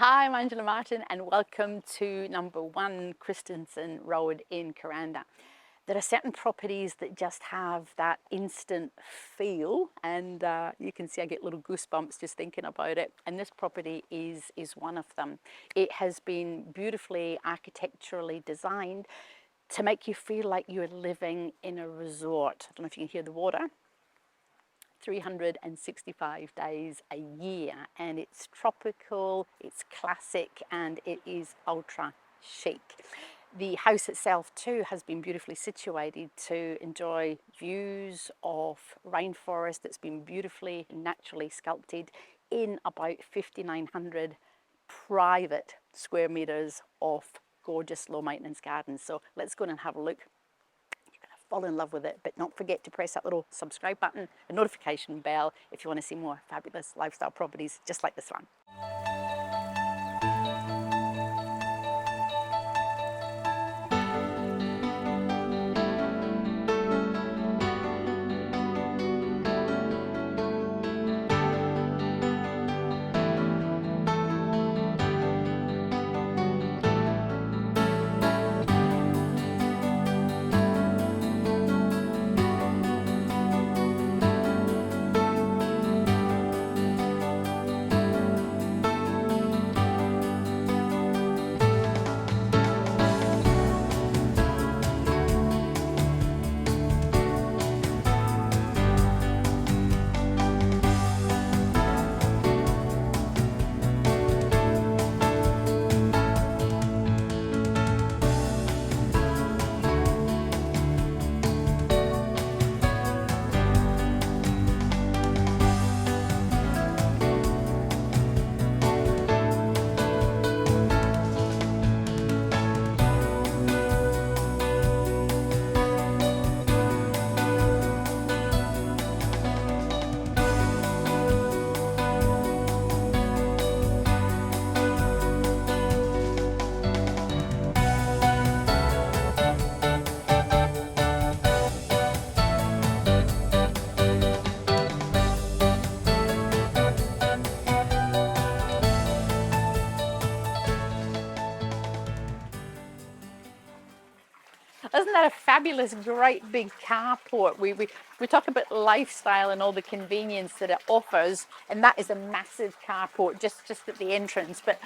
Hi, I'm Angela Martin and welcome to number 1 Christensen Road in Kuranda. There are certain properties that just have that instant feel, and you can see I get little goosebumps just thinking about it, and this property is one of them. It has been beautifully architecturally designed to make you feel like you're living in a resort. I don't know if you can hear the water. 365 days a year, and it's tropical, it's classic, and it is ultra chic. The house itself too has been beautifully situated to enjoy views of rainforest that's been beautifully naturally sculpted in about 5,900 private square meters of gorgeous low maintenance gardens. So let's go and have a look. Fall in love with it, but don't forget to press that little subscribe button and notification bell if you want to see more fabulous lifestyle properties just like this one. Isn't that a fabulous, great big carport? We talk about lifestyle and all the convenience that it offers, and that is a massive carport just at the entrance. But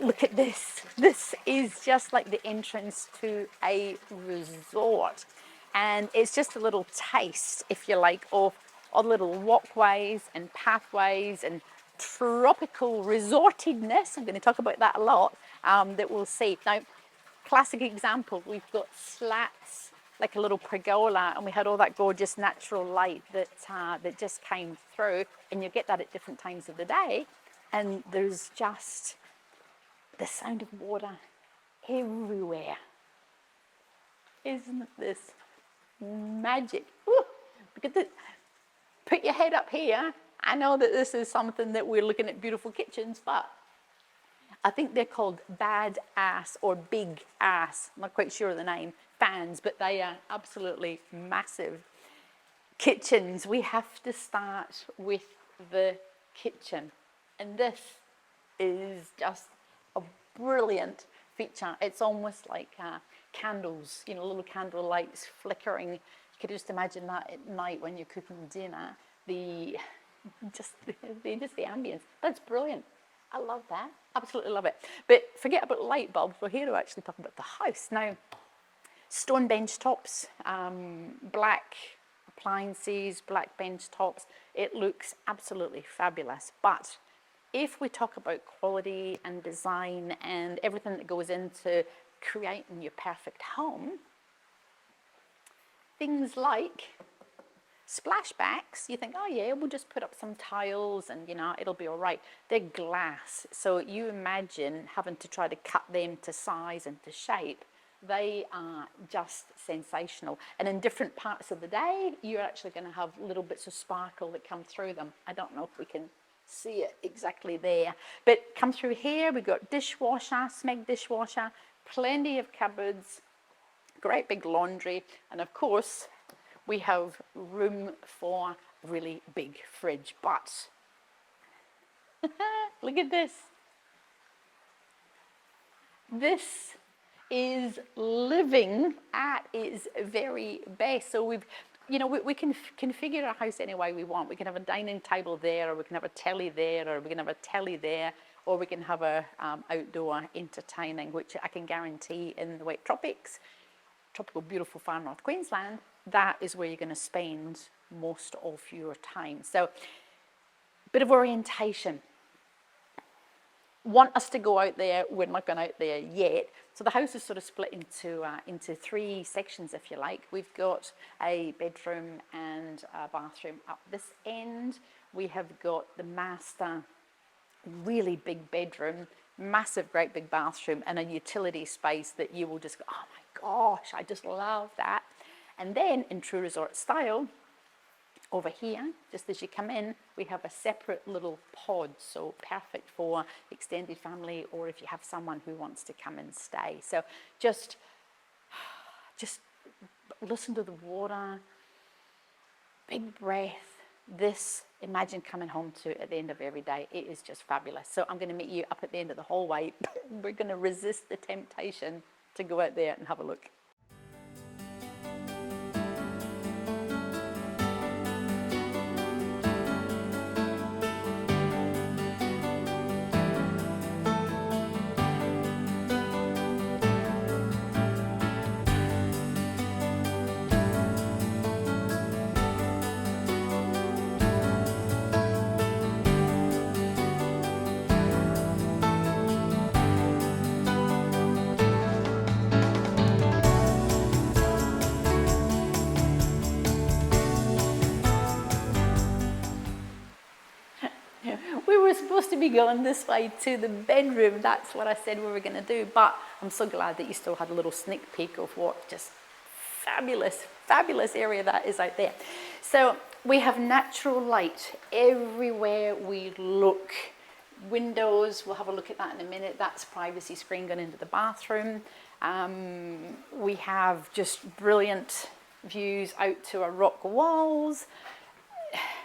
look at this. This is just like the entrance to a resort. And it's just a little taste, if you like, of all the little walkways and pathways and tropical resortedness. I'm going to talk about that a lot, that we'll see. Now, classic example, we've got slats like a little pergola, and we had all that gorgeous natural light that just came through, and you get that at different times of the day, and there's just the sound of water everywhere. Isn't this magic? Ooh, look at this. Put your head up here. I know that this is something that we're looking at beautiful kitchens, but I think they're called bad ass or big ass. I'm not quite sure of the name, fans, but they are absolutely massive kitchens. We have to start with the kitchen. And this is just a brilliant feature. It's almost like candles, you know, little candle lights flickering. You could just imagine that at night when you're cooking dinner. Just the ambience. That's brilliant. I love that. Absolutely love it. But forget about light bulbs. We're here to actually talk about the house. Now, stone bench tops, black appliances, black bench tops. It looks absolutely fabulous. But if we talk about quality and design and everything that goes into creating your perfect home, things like splashbacks, you think, oh yeah, we'll just put up some tiles and, you know, it'll be all right. They're glass, so you imagine having to try to cut them to size and to shape. They are just sensational. And in different parts of the day, you're actually going to have little bits of sparkle that come through them. I don't know if we can see it exactly there, but come through here, we've got dishwasher, Smeg dishwasher, plenty of cupboards, great big laundry, and of course, we have room for a really big fridge. But look at this. This is living at its very best. So we can configure our house any way we want. We can have a dining table there, or we can have a telly there, or we can have a telly there, or we can have a outdoor entertaining, which I can guarantee in the wet tropics, tropical beautiful far north Queensland, that is where you're going to spend most of your time. So, bit of orientation. Want us to go out there, we're not going out there yet. So the house is sort of split into three sections, if you like. We've got a bedroom and a bathroom up this end. We have got the master, really big bedroom, massive, great big bathroom, and a utility space that you will just go, oh my gosh, I just love that. And then in true resort style, over here, just as you come in, we have a separate little pod, so perfect for extended family or if you have someone who wants to come and stay. So just listen to the water, big breath. This, imagine coming home to at the end of every day. It is just fabulous. So I'm going to meet you up at the end of the hallway. We're going to resist the temptation to go out there and have a look. We were supposed to be going this way to the bedroom. That's what I said we were going to do. But I'm so glad that you still had a little sneak peek of what just fabulous, fabulous area that is out there. So we have natural light everywhere we look. Windows, we'll have a look at that in a minute. That's privacy screen going into the bathroom. We have just brilliant views out to our rock walls.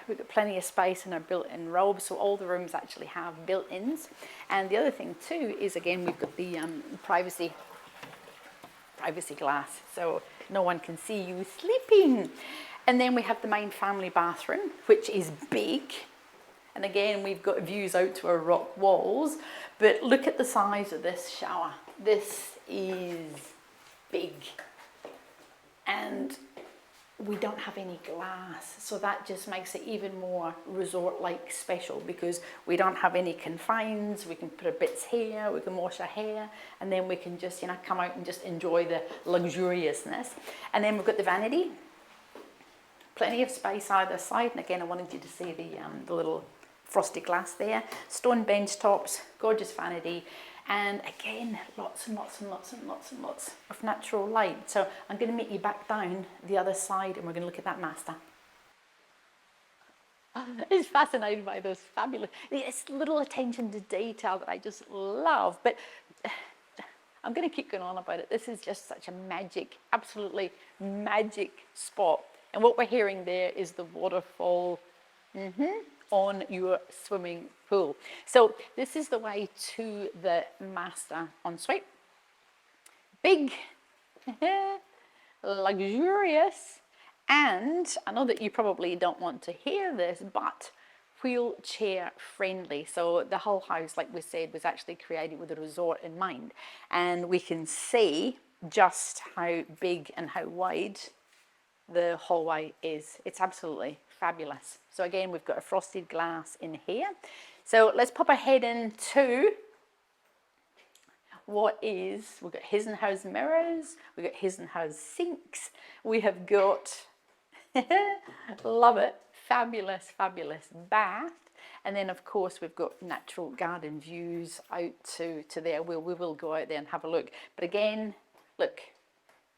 We've got plenty of space in our built-in robes, so all the rooms actually have built-ins. And the other thing too is, again, we've got the privacy glass, so no one can see you sleeping. And then we have the main family bathroom, which is big. And again, we've got views out to our rock walls. But look at the size of this shower. This is big. And we don't have any glass, so that just makes it even more resort-like special because we don't have any confines. We can put our bits here, we can wash our hair, and then we can just, come out and just enjoy the luxuriousness. And then we've got the vanity, plenty of space either side. And again, I wanted you to see the little frosted glass there. Stone bench tops, gorgeous vanity. And again, lots and lots and lots and lots and lots of natural light. So I'm going to meet you back down the other side and we're going to look at that master. It's fascinated by those fabulous, it's little attention to detail that I just love. But I'm going to keep going on about it. This is just such a magic, absolutely magic spot. And what we're hearing there is the waterfall. On your swimming pool. So this is the way to the master ensuite. Big, luxurious, and I know that you probably don't want to hear this, but wheelchair friendly. So the whole house, like we said, was actually created with a resort in mind. And we can see just how big and how wide the hallway is. It's absolutely fabulous. So again, we've got a frosted glass in here. So let's pop our head into what is, we've got his and hers mirrors, we've got his and hers sinks, we have got, love it, fabulous, fabulous bath. And then of course we've got natural garden views out to there. We will go out there and have a look. But again, look,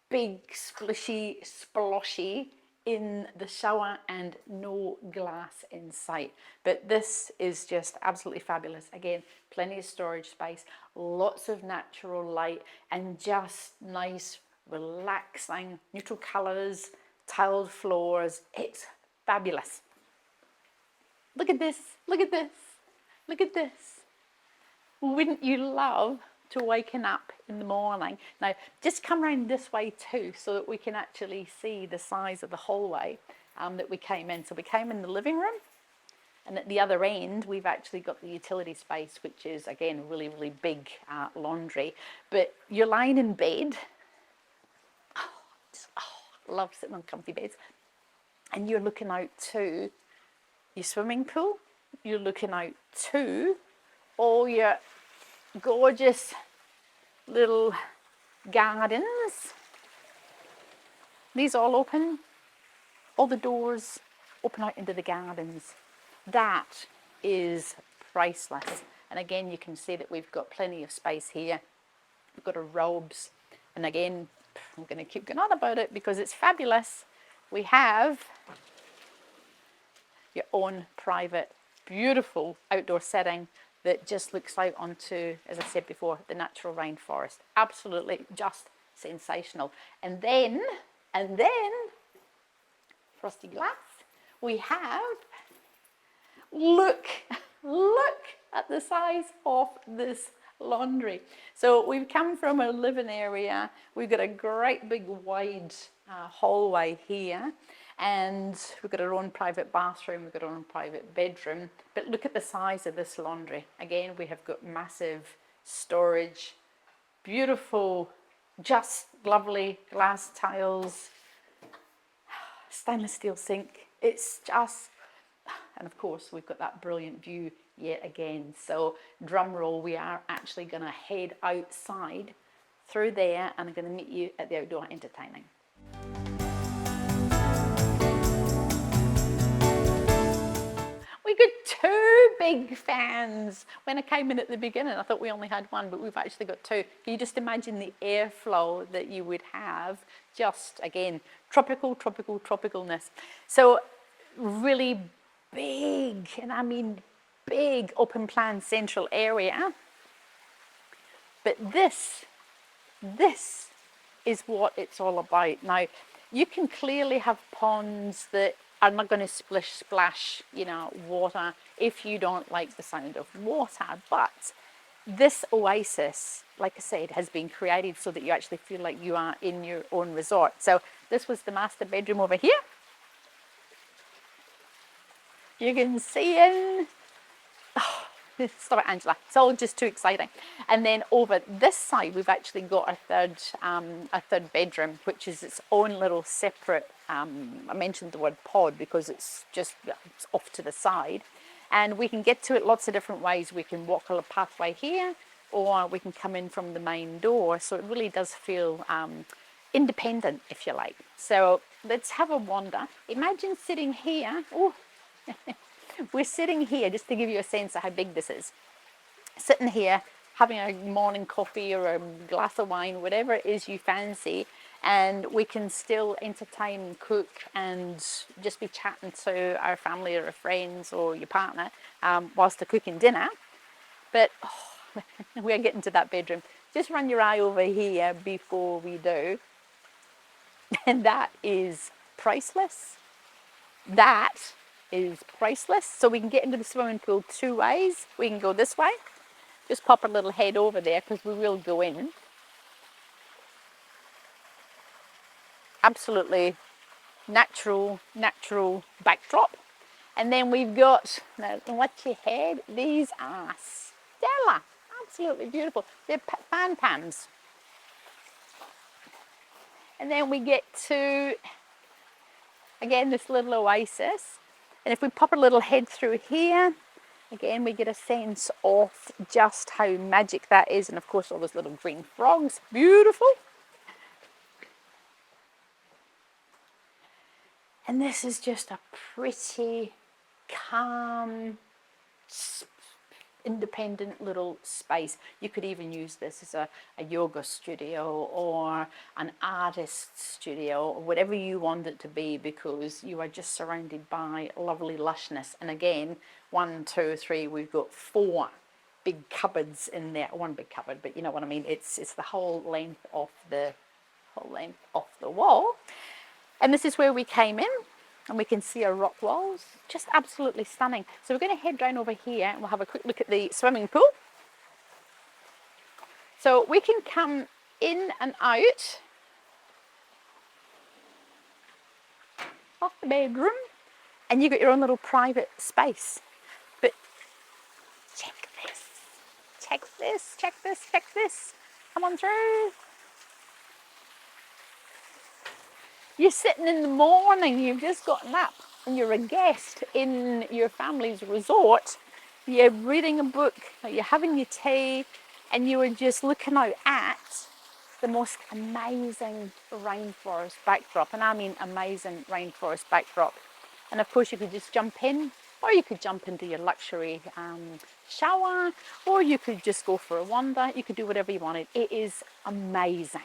big splishy, sploshy in the shower and no glass in sight. But this is just absolutely fabulous. Again, plenty of storage space, lots of natural light, and just nice, relaxing, neutral colors, tiled floors. It's fabulous. Look at this, look at this, look at this. Wouldn't you love to waking up in the morning. Now, just come around this way too, so that we can actually see the size of the hallway that we came in. So we came in the living room, and at the other end, we've actually got the utility space, which is, again, really, really big laundry. But you're lying in bed. I love sitting on comfy beds. And you're looking out to your swimming pool. You're looking out to all your gorgeous little gardens. These all open. All the doors open out into the gardens. That is priceless. And again, you can see that we've got plenty of space here. We've got our robes. And again, I'm going to keep going on about it because it's fabulous. We have your own private, beautiful outdoor setting that just looks out onto, as I said before, the natural rainforest. Absolutely just sensational. And then, frosty glass, we have, look at the size of this laundry. So we've come from a living area. We've got a great big wide hallway here, and we've got our own private bathroom, we've got our own private bedroom. But look at the size of this laundry. Again, we have got massive storage, beautiful, just lovely glass tiles, stainless steel sink. It's just, and of course we've got that brilliant view yet again. So drum roll, we are actually going to head outside through there, and I'm going to meet you at the outdoor entertaining. We got two big fans. When I came in at the beginning, I thought we only had one, but we've actually got two. Can you just imagine the airflow that you would have? Just, again, tropicalness. So really big, and I mean big open plan central area. But this is what it's all about. Now, you can clearly have ponds that are not going to splash, water if you don't like the sound of water. But this oasis, like I said, has been created so that you actually feel like you are in your own resort. So this was the master bedroom over here. You can see in. Oh, stop it, Angela. It's all just too exciting. And then over this side, we've actually got a third bedroom, which is its own little separate. I mentioned the word pod because it's off to the side, and we can get to it lots of different ways. We can walk a pathway here, or we can come in from the main door. So it really does feel independent, if you like. So let's have a wander. Imagine sitting here. Oh. We're sitting here, just to give you a sense of how big this is. Sitting here, having a morning coffee or a glass of wine, whatever it is you fancy, and we can still entertain and cook and just be chatting to our family or our friends or your partner whilst they're cooking dinner. But we're getting to that bedroom. Just run your eye over here before we do. And that is priceless. That is priceless. So we can get into the swimming pool two ways. We can go this way. Just pop our little head over there because we will go in. Absolutely natural backdrop. And then we've got, now watch your head, these are stellar. Absolutely beautiful. They're fan pans. And then we get to, again, this little oasis. And if we pop a little head through here, again, we get a sense of just how magic that is. And of course, all those little green frogs. Beautiful. And this is just a pretty, calm, independent little space. You could even use this as a yoga studio or an artist studio or whatever you want it to be, because you are just surrounded by lovely lushness. And again, 1, 2, 3, we've got 4 big cupboards in there. One big cupboard, but you know what I mean. It's the whole length of the wall. And this is where we came in. And we can see our rock walls, just absolutely stunning. So we're going to head down over here and we'll have a quick look at the swimming pool. So we can come in and out of the bedroom, and you've got your own little private space. But check this, check this, check this, check this. Come on through. You're sitting in the morning, you've just gotten up, and you're a guest in your family's resort. You're reading a book, or you're having your tea, and you are just looking out at the most amazing rainforest backdrop. And I mean amazing rainforest backdrop. And of course you could just jump in, or you could jump into your luxury shower, or you could just go for a wander. You could do whatever you wanted. It is amazing.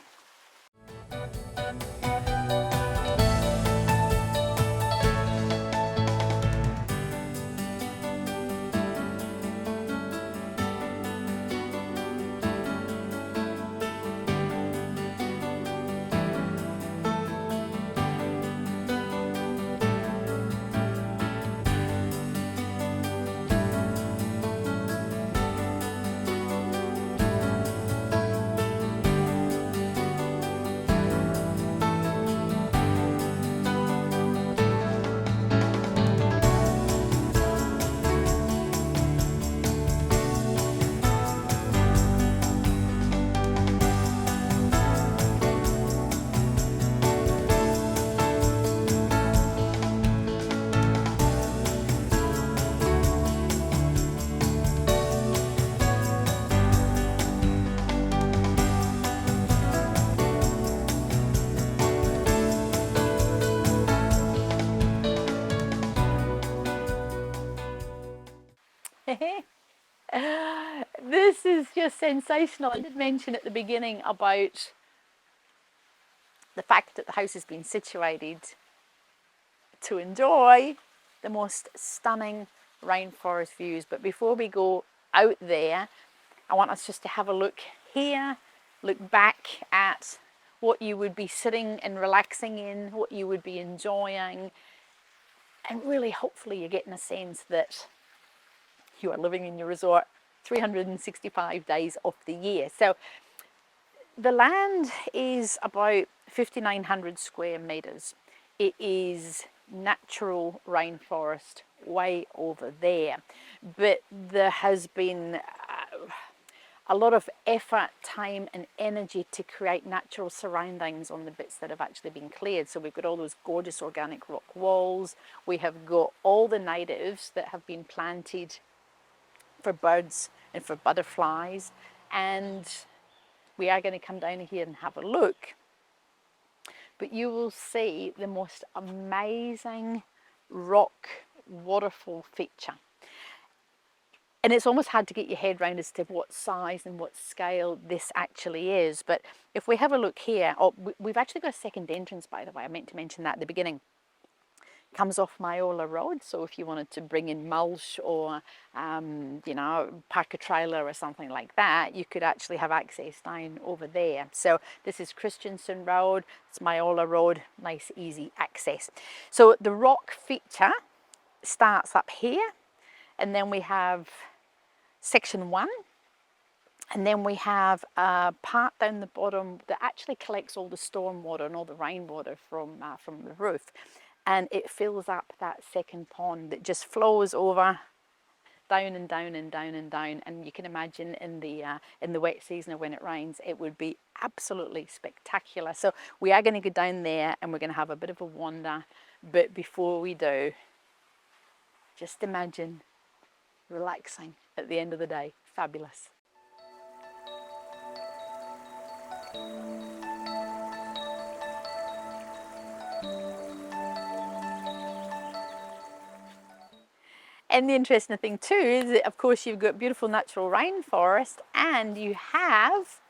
This is just sensational. I did mention at the beginning about the fact that the house has been situated to enjoy the most stunning rainforest views. But before we go out there, I want us just to have a look here, look back at what you would be sitting and relaxing in, what you would be enjoying, and really hopefully you're getting a sense that you are living in your resort 365 days of the year. So the land is about 5,900 square meters. It is natural rainforest way over there, but there has been a lot of effort, time and energy to create natural surroundings on the bits that have actually been cleared. So we've got all those gorgeous organic rock walls. We have got all the natives that have been planted for birds and for butterflies, and we are going to come down here and have a look. But you will see the most amazing rock waterfall feature. And it's almost hard to get your head around as to what size and what scale this actually is. But if we have a look here, we've actually got a second entrance, by the way. I meant to mention that at the beginning. It comes off Myola Road, so if you wanted to bring in mulch or, you know, park a trailer or something like that, you could actually have access down over there. So this is Christensen Road, it's Myola Road, nice easy access. So the rock feature starts up here, and then we have section 1, and then we have a part down the bottom that actually collects all the storm water and all the rainwater from the roof, and it fills up that second pond that just flows over down and down and down and down. And you can imagine in the wet season or when it rains, it would be absolutely spectacular. So we are going to go down there and we're going to have a bit of a wander, but before we do, just imagine relaxing at the end of the day. Fabulous. And the interesting thing too is that of course you've got beautiful natural rainforest and you have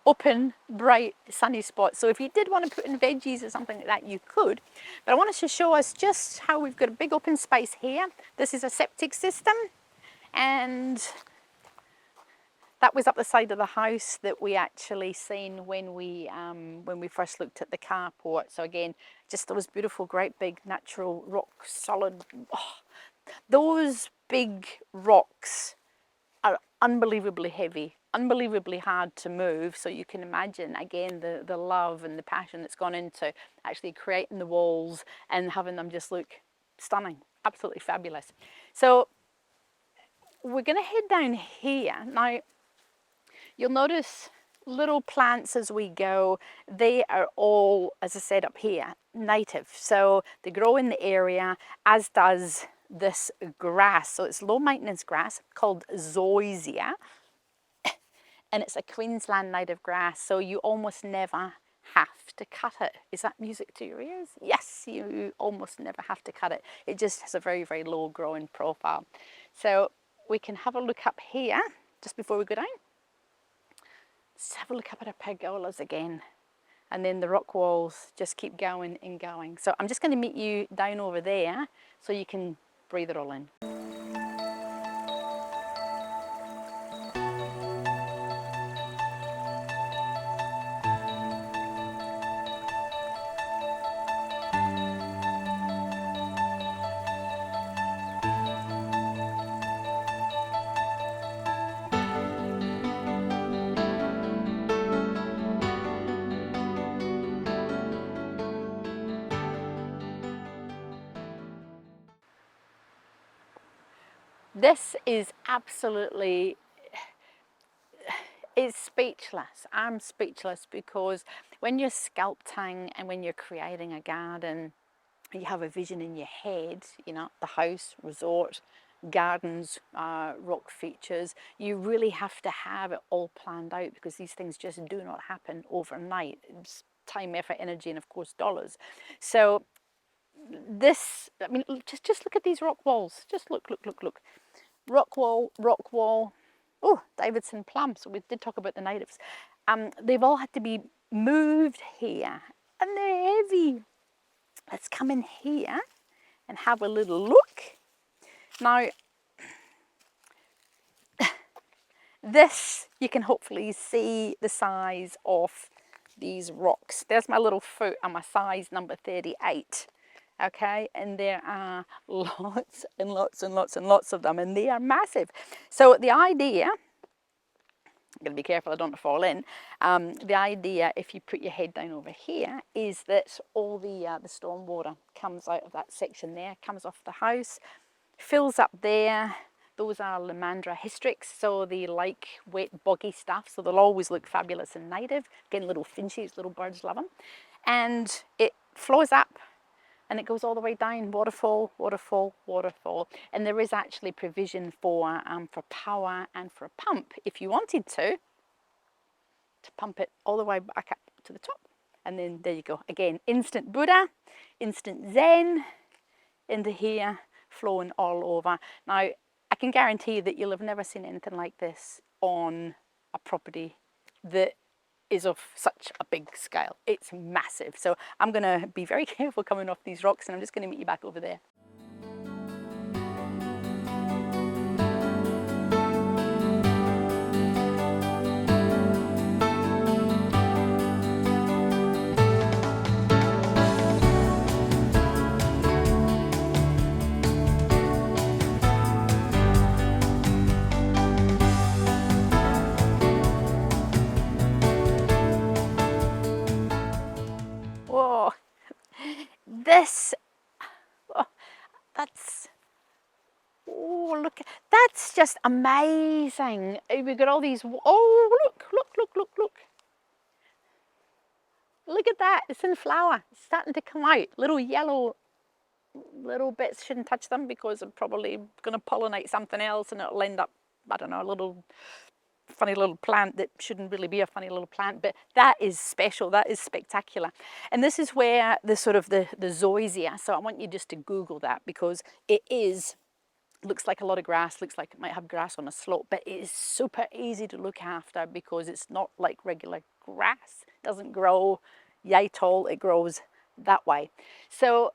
open, bright, sunny spots. So if you did want to put in veggies or something like that, you could. But I wanted to show us just how we've got a big open space here. This is a septic system, and that was up the side of the house that we actually seen when we first looked at the carport. So again, just those beautiful, great big natural rock solid. Oh, those big rocks are unbelievably heavy. unbelievably hard to move. So you can imagine, again, the love and the passion that's gone into actually creating the walls and having them just look stunning, absolutely fabulous. So we're going to head down here. Now, you'll notice little plants as we go. They are all, as I said up here, native. So they grow in the area, as does this grass. So it's low maintenance grass called zoysia. And it's a Queensland native grass, so you almost never have to cut it. Is that music to your ears? Yes, you almost never have to cut it. It just has a very, very low growing profile. So we can have a look up here, just before we go down. Let's have a look up at our pergolas again. And then the rock walls just keep going and going. So I'm just going to meet you down over there so you can breathe it all in. This is absolutely, it's speechless. I'm speechless because when you're sculpting and when you're creating a garden, you have a vision in your head, you know, the house, resort, gardens, rock features. You really have to have it all planned out because these things just do not happen overnight. It's time, effort, energy, and of course dollars. So this, I mean, just look at these rock walls. Just look. Rock wall, rock wall. Oh, Davidson plum. So we did talk about the natives. They've all had to be moved here, and they're heavy. Let's come in here and have a little look. Now, this, you can hopefully see the size of these rocks. There's my little foot and my size number 38. Okay, and there are lots and lots and lots and lots of them, and they are massive. So the idea, I'm going to be careful I don't fall in. The idea, if you put your head down over here, is that all the storm water comes out of that section there, comes off the house, fills up there. Those are Lomandra hystrix, so they like wet, boggy stuff, so they'll always look fabulous and native. Again, little finches, little birds love them. And it flows up and it goes all the way down, waterfall, waterfall, waterfall. And there is actually provision for power and for a pump, if you wanted to pump it all the way back up to the top. And then there you go. Again, instant Buddha, instant Zen into here, flowing all over. Now, I can guarantee that you'll have never seen anything like this on a property that is of such a big scale. It's massive. So I'm going to be very careful coming off these rocks, and I'm just going to meet you back over there. Whoa, this, oh, oh, look, that's just amazing. We've got all these, oh, look. Look at that, it's in flower, it's starting to come out. Little yellow, little bits, shouldn't touch them because I'm probably going to pollinate something else and it'll end up, I don't know, a little funny little plant that shouldn't really be a funny little plant, but that is special, that is spectacular. And this is where the sort of the zoysia, so I want you just to Google that because it is, looks like a lot of grass, looks like it might have grass on a slope, but it is super easy to look after because it's not like regular grass. It doesn't grow yay tall, it grows that way. So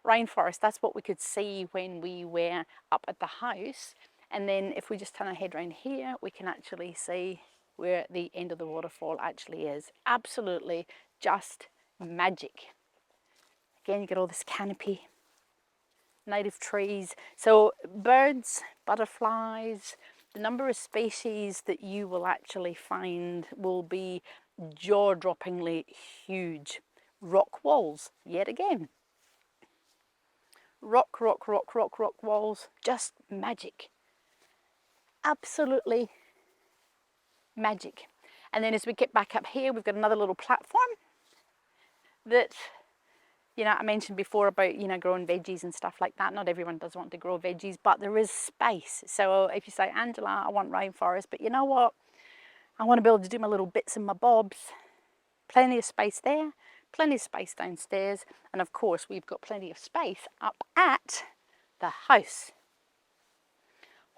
rainforest, that's what we could see when we were up at the house. And then if we just turn our head around here, we can actually see where the end of the waterfall actually is. Absolutely just magic. Again, you get all this canopy, native trees. So birds, butterflies, The number of species that you will actually find will be jaw-droppingly huge. Rock walls, yet again. Rock walls, just magic. Absolutely magic. And then as we get back up here, we've got another little platform that, you know, I mentioned before about, you know, growing veggies and stuff like that. Not everyone does want to grow veggies, but there is space. So if you say, Angela, I want rainforest, but you know what? I want to be able to do my little bits and my bobs. Plenty of space there, plenty of space downstairs, and of course we've got plenty of space up at the house.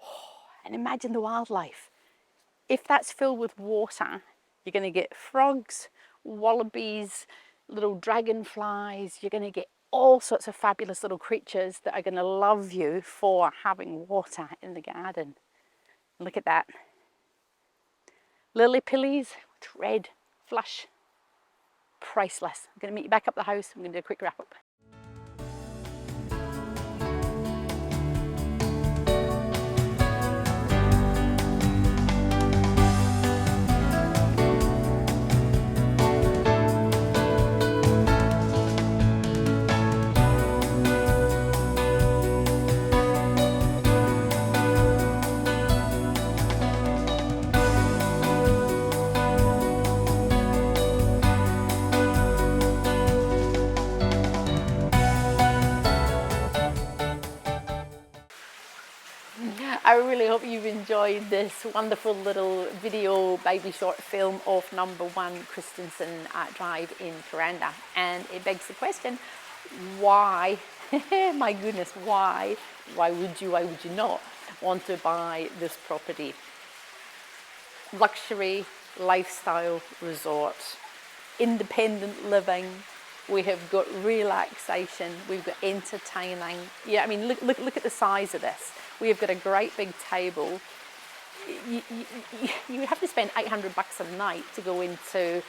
Oh, and imagine the wildlife. If that's filled with water, you're going to get frogs, wallabies, little dragonflies. You're going to get all sorts of fabulous little creatures that are going to love you for having water in the garden. Look at that. Lily pillies with red flush. Priceless. I'm going to meet you back up the house. I'm going to do a quick wrap up. I really hope you've enjoyed this wonderful little video baby short film of number 1 Christensen Drive in Kuranda. And it begs the question, why, my goodness, why would you not want to buy this property? Luxury, lifestyle resort, independent living. We have got relaxation, we've got entertaining. Yeah, I mean, look at the size of this. We have got a great big table. You have to spend $800 a night to go into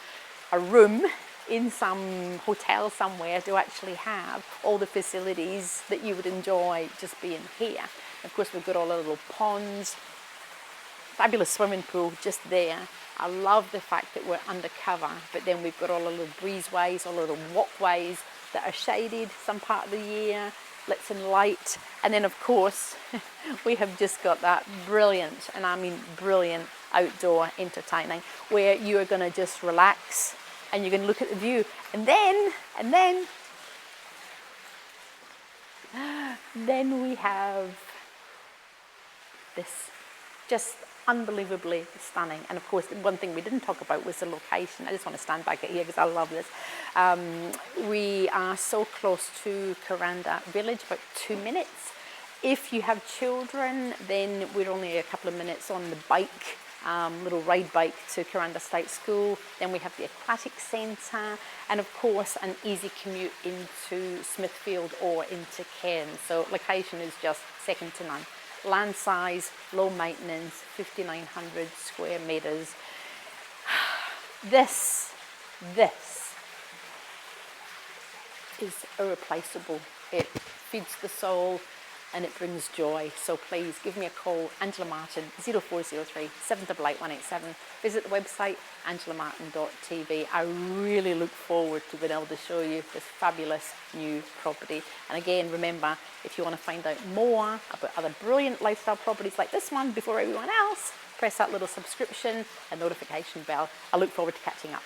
a room in some hotel somewhere to actually have all the facilities that you would enjoy just being here. Of course, we've got all the little ponds, fabulous swimming pool just there. I love the fact that we're undercover, but then we've got all the little breezeways, all the little walkways that are shaded some part of the year, lets in light. And then of course, we have just got that brilliant, and I mean brilliant, outdoor entertaining where you are going to just relax and you're going to look at the view. And then we have this just unbelievably stunning. And of course, one thing we didn't talk about was the location. I just want to stand back here because I love this. We are so close to Kuranda Village, about 2 minutes. If you have children, then we're only a couple of minutes on the bike, little ride bike to Kuranda State School. Then we have the aquatic centre, and of course an easy commute into Smithfield or into Cairns. So location is just second to none. Land size, low maintenance, 5,900 square meters. This is irreplaceable. It feeds the soul and it brings joy. So please give me a call, Angela Martin, 0403 788 187. Visit the website, angelamartin.tv. I really look forward to being able to show you this fabulous new property. And again, remember, if you want to find out more about other brilliant lifestyle properties like this one before everyone else, press that little subscription and notification bell. I look forward to catching up.